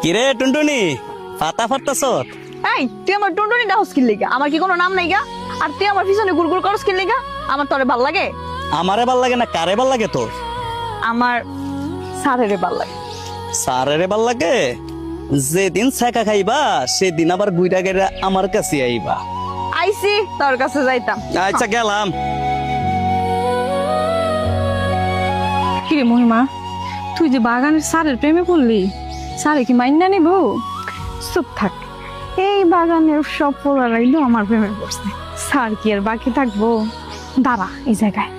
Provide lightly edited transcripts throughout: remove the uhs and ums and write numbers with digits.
কিরে টুনটুনি পাতা ফাটতাছ? এই তুই আমার টুনটুনি ডাহস কিন লিগা? আমার কি কোনো নাম নাই গা? আর তুই আমার পিছনে গুড়গুড় করস কিন লিগা? আমার তোরে ভাল লাগে? আমারে ভাল লাগে না কারে ভাল লাগে তোর? আমার সারেরে ভাল লাগে। সারেরে ভাল লাগে? যেদিন ছাকা খাইবা সেদিন আবার গুইরা গেরা আমার কাছে আইবা। আইসি তোর কাছে যাইতাম। আচ্ছা গেলাম। কিরে মহিমা, তুই যে বাগানের সারের প্রেমে পড়লি, সারে কি মাইন্না নিব? চুপ থাক। এই বাগানের সব পোলারাইলো আমার প্রেমে পড়ছে। স্যার কি আর বাকি থাকবো? দাঁড়া এই জায়গায়,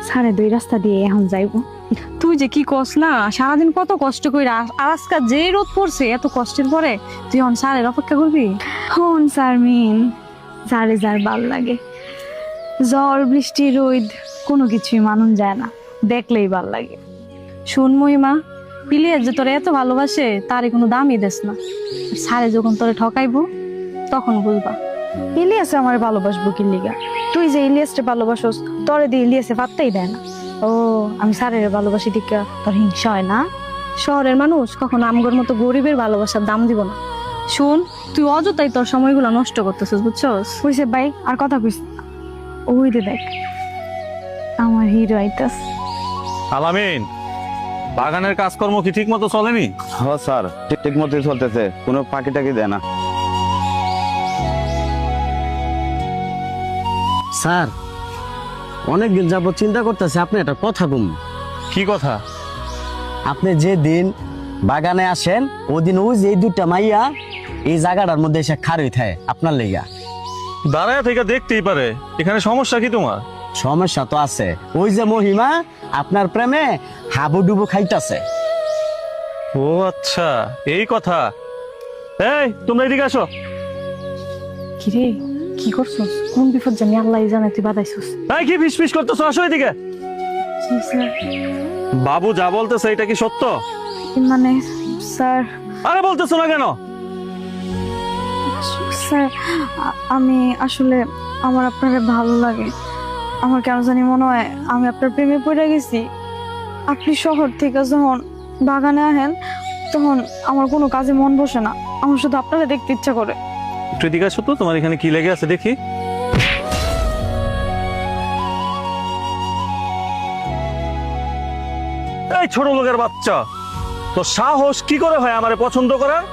সাড়ে 2 রাস্তা দিয়ে এখন যাইবো। তুই যে কি কস না, সারাদিন কত কষ্ট করে, আর আজকে যে রোদ পড়ছে এত কষ্টের পরে তুই এখন সারের অপেক্ষা করবি? হন শারমিন, যারে যার ভাল লাগে। ঝড় বৃষ্টি রোদ কোনো কিছুই মানুন যায় না, দেখলেই ভাল লাগে। শোন মহিমা, পিলিয়ার যে তোরে এত ভালোবাসে তারে কোনো দামই দেস না। আর সারে যখন তোরে ঠকাইবো তখন বুঝবা। ইলিয়াসে আমার ভালোবাসবো কি লিগা? তুই যে ইলিয়াসকে ভালোবাসোস, তোরে দিয়ে ইলিয়াসে পাত্তাই দেয় না। ও আমি সারের ভালোবাসি দিকা তোর হিংসা হয় না? শহরের মানুষ কখনো আমগর মতো গরিবের ভালোবাসার দাম দিব না। শোন, তুই অযথাই তোর সময়গুলো নষ্ট করতেছিস, বুঝছস? কইছে ভাই আর কথা কইস না। ওই দে দেখ আমার হিরো আইতাস। আলামিন, বাগানের কাজকর্ম কি ঠিক মতো চলেনি? হ্যাঁ স্যার, ঠিক মতোই চলতেছে, কোনো ফাঁকি টাকি দেয় না। স্যার, অনেকদিন যাবত চিন্তা করতেছে আপনি একটা কথা বলুন। কি কথা? আপনি যে দিন বাগানে আসেন ওদিন ওই যে এই দুটা মাইয়া এই জায়গাটার মধ্যে এসে খাড়ি থাকে আপনার লেগা। দাঁড়ায় থেকে দেখতেই পারে, এখানে সমস্যা কি তোমার? সমস্যা তো আছে, ওই যে মহিমা আপনার প্রেমে হাবুডুবু খাইতেছে। ও আচ্ছা, এই কথা। এই তোমরা এদিকে আসো। কিরে কি করছস? কোন বিপদ জানি আল্লাহ জানে, তুই বাদাইছস। এই কি ফিস ফিস করতেছো? আসো এদিকে। বাবু যা বলতেছে এটা কি সত্য? মানে স্যার, আরে বলতেছো না কেন? স্যার আমি আসলে, আমার আপনাকে ভালো লাগে। আমার কেন জানি মনে হয় আমি আপনার প্রেমে পড়ে গেছি। আপনি শহর থেকে যখন বাগানে আহেন তখন আমার কোনো কাজে মন বসে না, আমার শুধু আপনাকে দেখতে ইচ্ছা করে। একটু এদিকে আসো তো, তোমার এখানে কি লেগে আছে দেখি। এই ছোট লোকের বাচ্চা, তো সাহস কি করে হয় আমারে পছন্দ করার?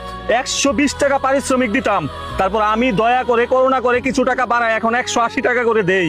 120 টাকা পারিশ্রমিক দিতাম, তারপর আমি দয়া করে করোনা করে কিছু টাকা বাড়ায় এখন 180 টাকা করে দেই।